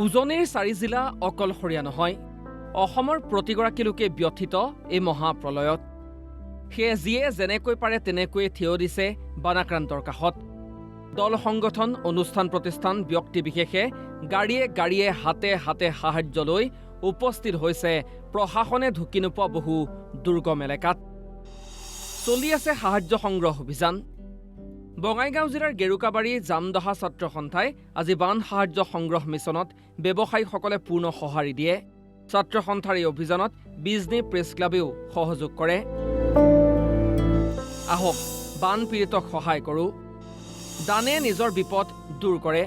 উজনিৰ 4 জিলা অকলশৰীয়া নহয় অসমৰ প্ৰতিগৰাকী লোকে ব্যথিত এই মহাপ্ৰলয়ত সেয়ে যিয়ে যেনেকৈ পাৰে তেনেকৈ থিয় দিছে বানাক্ৰান্তৰ কাষত দল সংগঠন অনুষ্ঠান প্ৰতিষ্ঠান ব্যক্তি বিশেষে গাড়ীয়ে গাড়ীয়ে হাতে হাতে সাহায্য লৈ উপস্থিত হৈছে প্ৰশাসনে ঢুকি নোপোৱা বহু দুৰ্গম এলেকাত চলি আছে সাহায্য সংগ্ৰহ অভিযান বঙাইগাঁও জিলাৰ গেৰুকাবাৰী জামদহা ছাত্ৰ সন্থাই আজি বান সাহায্য সংগ্ৰহ মিছনত ব্যৱসায়ীসকলে পূৰ্ণ সঁহাৰি দিয়ে ছাত্ৰ সন্থাৰ এই অভিযানত বিজনী প্ৰেছ ক্লাবেও সহযোগ কৰে আহক বান পীড়িতক সহায় কৰোঁ দানে নিজৰ বিপদ দূৰ কৰে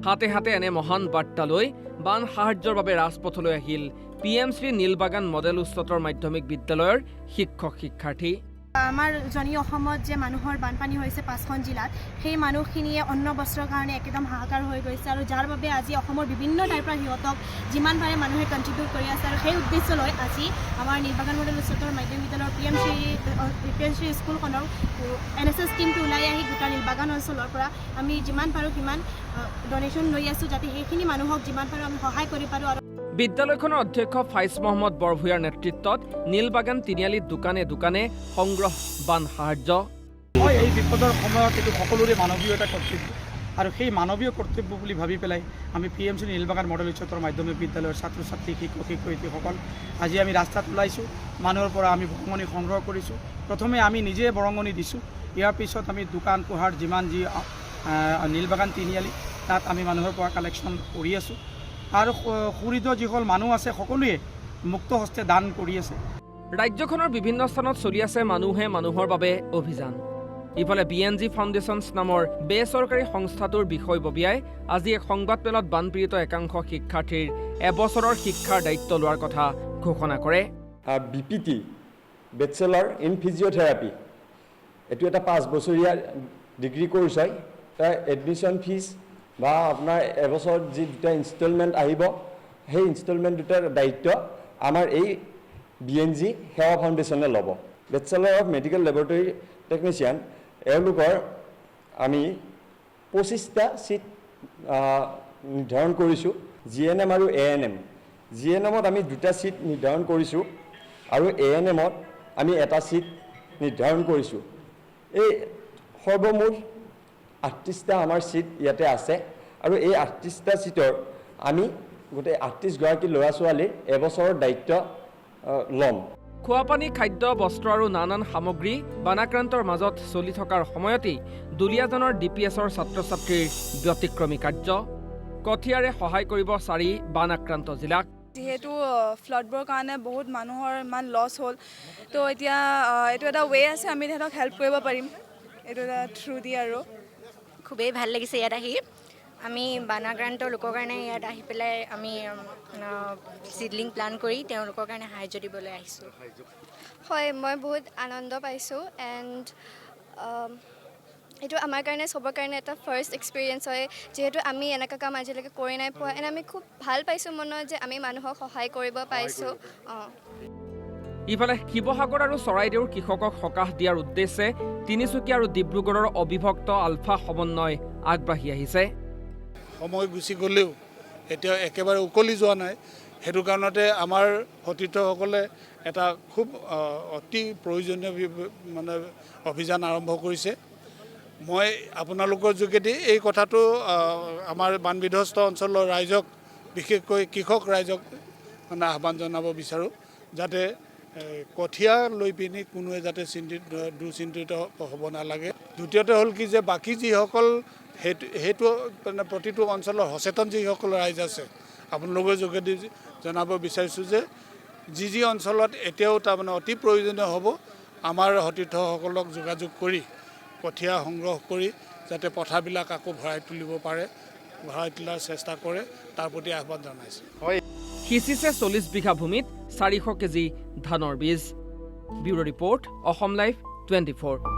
হাতে হাতে এনে মহান বাৰ্তা লৈ বান সাহায্যৰ বাবে ৰাজপথলৈ আহিল PM শ্ৰী নীলবাগান মডেল উচ্চতৰ মাধ্যমিক বিদ্যালয়ৰ শিক্ষক শিক্ষাৰ্থী আমাৰ উজনি অসমত যে মানুহৰ বানপানী হৈছে 5খন জিলাত সেই মানুহখিনিয়ে অন্ন বস্ত্ৰৰ কাৰণে একদম হাহাকাৰ হৈ গৈছে আৰু যাৰ বাবে আজি অসমৰ বিভিন্ন ঠাইৰ পৰা সিহঁতক যিমান পাৰে মানুহে কণ্ট্ৰিবিউট কৰি আছে আৰু সেই উদ্দেশ্য লৈ আজি আমাৰ নীলবাগান মডেল উচ্চতৰ মাধ্যমিক বিদ্যালয়ৰ PM শ্ৰী স্কুলখনৰ NSS টিমটো ওলাই আহি গোটা নীলবাগান অঞ্চলৰ পৰা আমি যিমান পাৰোঁ সিমান ডনেশ্যন লৈ আছোঁ যাতে সেইখিনি মানুহক যিমান পাৰোঁ আমি সহায় কৰিব পাৰোঁ আৰু বিদ্যালয়খনৰ অধ্যক্ষ ফাইজ মহম্মদ বৰভূঞাৰ নেতৃত্বত নীলবাগান তিনিআলিত দোকানে দোকানে সংগ্ৰহ বান সাহায্য এই বিপদৰ সময়ত এইটো সকলোৰে মানৱীয় এটা কৰ্তব্য আৰু সেই মানৱীয় কৰ্তব্য বুলি ভাবি পেলাই আমি PM শ্ৰী নীলবাগান মডেল উচ্চতৰ মাধ্যমিক বিদ্যালয়ৰ ছাত্ৰ ছাত্ৰী শিক্ষক শিক্ষয়িত্ৰীসকল আজি আমি ৰাস্তাত ওলাইছোঁ মানুহৰ পৰা আমি বৰঙণি সংগ্ৰহ কৰিছোঁ প্ৰথমে আমি নিজে বৰঙণি দিছোঁ ইয়াৰ পিছত আমি দোকান পোহাৰ যিমান যি নীলবাগান তিনিআলি তাত আমি মানুহৰ পৰা কালেকশ্যন কৰি আছোঁ আৰু খুৰিদ যিসকল মানুহ আছে সকলোৱে মুক্ত হস্তে দান কৰি আছে ৰাজ্যখনৰ বিভিন্ন স্থানত চলি আছে মানুহে মানুহৰ বাবে অভিযান ইফালে BNG ফাউণ্ডেশ্যনছ নামৰ বেচৰকাৰী সংস্থাটোৰ বিষয়ববীয়াই আজি এক সংবাদমেলত বানপীড়িত একাংশ শিক্ষাৰ্থীৰ এবছৰৰ শিক্ষাৰ দায়িত্ব লোৱাৰ কথা ঘোষণা কৰে BPT বেচেলৰ ইন ফিজিঅ'থেৰাপি এইটো এটা 5 বছৰীয়া ডিগ্ৰী কোৰ্চ হয় তাৰ এডমিশ্যন ফিজ বা আপোনাৰ এবছৰত যি দুটা ইনষ্টলমেণ্ট আহিব সেই ইনষ্টলমেণ্ট দুটাৰ দায়িত্ব আমাৰ এই BNG সেৱা ফাউণ্ডেশ্যনে ল'ব bachelor of medical laboratory technician এওঁলোকৰ আমি 25টা চিট নিৰ্ধাৰণ কৰিছোঁ GNM আৰু ANM GNMত আমি 2টা চিট নিৰ্ধাৰণ কৰিছোঁ আৰু ANMত আমি এটা চিট নিৰ্ধাৰণ কৰিছোঁ এই সৰ্বমুঠ 38টা আমাৰ চিট ইয়াতে আছে আৰু এই 38টা চিটৰ আমি গোটেই 38 গৰাকী ল'ৰা ছোৱালীৰ এবছৰৰ দায়িত্ব ল'ম খোৱাপানী খাদ্য বস্ত্ৰ আৰু নানান সামগ্ৰী বানাক্ৰান্তৰ মাজত চলি থকাৰ সময়তেই দুলীয়াজনৰ DPSৰ ছাত্ৰ ছাত্ৰীৰ ব্যতিক্ৰমী কাৰ্য কঠিয়াৰে সহায় কৰিব 4 বানাক্ৰান্ত জিলাক যেহেতু ফ্লাডবোৰৰ কাৰণে বহুত মানুহৰ ইমান লছ হ'ল তো এতিয়া এইটো এটা ৱে আছে আমি তেহেঁতক হেল্প কৰিব পাৰিম এইটো এটা থ্ৰু দি আৰু খুবেই ভাল লাগিছে ইয়াত আহি আমি বানাক্ৰান্ত লোকৰ কাৰণে ইয়াত আহি পেলাই আমি চিডলিং প্লান কৰি তেওঁলোকৰ কাৰণে সাহায্য দিবলৈ আহিছোঁ হয় মই বহুত আনন্দ পাইছোঁ এণ্ড এইটো আমাৰ কাৰণে চবৰ কাৰণে এটা ফাৰ্ষ্ট এক্সপিৰিয়েঞ্চ হয় যিহেতু আমি এনেকুৱা কাম আজিলৈকে কৰি নাই পোৱা এণ্ড আমি খুব ভাল পাইছোঁ মনত যে আমি মানুহক সহায় কৰিব পাৰিছোঁ ইফালে শিৱসাগৰ আৰু চৰাইদেউৰ কৃষকক সকাহ দিয়াৰ উদ্দেশ্যে তিনিচুকীয়া আৰু ডিব্ৰুগড়ৰ অবিভক্ত আলফা সমন্বয় আগবাঢ়ি আহিছে সময় গুচি গ'লেও এতিয়া একেবাৰে উকলি যোৱা নাই সেইটো কাৰণতে আমাৰ সতীৰ্থসকলে এটা খুব অতি প্ৰয়োজনীয় মানে অভিযান আৰম্ভ কৰিছে মই আপোনালোকৰ যোগেদি এই কথাটো আমাৰ বানবিধ্বস্ত অঞ্চলৰ ৰাইজক বিশেষকৈ কৃষক ৰাইজক মানে আহ্বান জনাব বিচাৰোঁ যাতে কঠীয়া লৈ পিনি কোনোৱে যাতে দুশ্চিন্তিত হ'ব নালাগে দ্বিতীয়তে হ'ল কি যে বাকী যিসকল সেইটো মানে প্ৰতিটো অঞ্চলৰ সচেতন যিসকল ৰাইজ আছে আপোনালোকৰ যোগেদি জনাব বিচাৰিছোঁ যে যি অঞ্চলত এতিয়াও তাৰমানে অতি প্ৰয়োজনীয় হ'ব আমাৰ সতীৰ্থসকলক যোগাযোগ কৰি কঠীয়া সংগ্ৰহ কৰি যাতে পথাৰবিলাক আকৌ ভৰাই তুলিব পাৰে ভৰাই তোলাৰ চেষ্টা কৰে তাৰ প্ৰতি আহ্বান জনাইছোঁ সিঁচিছে 40 বিঘা ভূমিত 400 কেজি ধানৰ বীজ ব্যুৰো ৰিপৰ্ট অসম লাইভ 24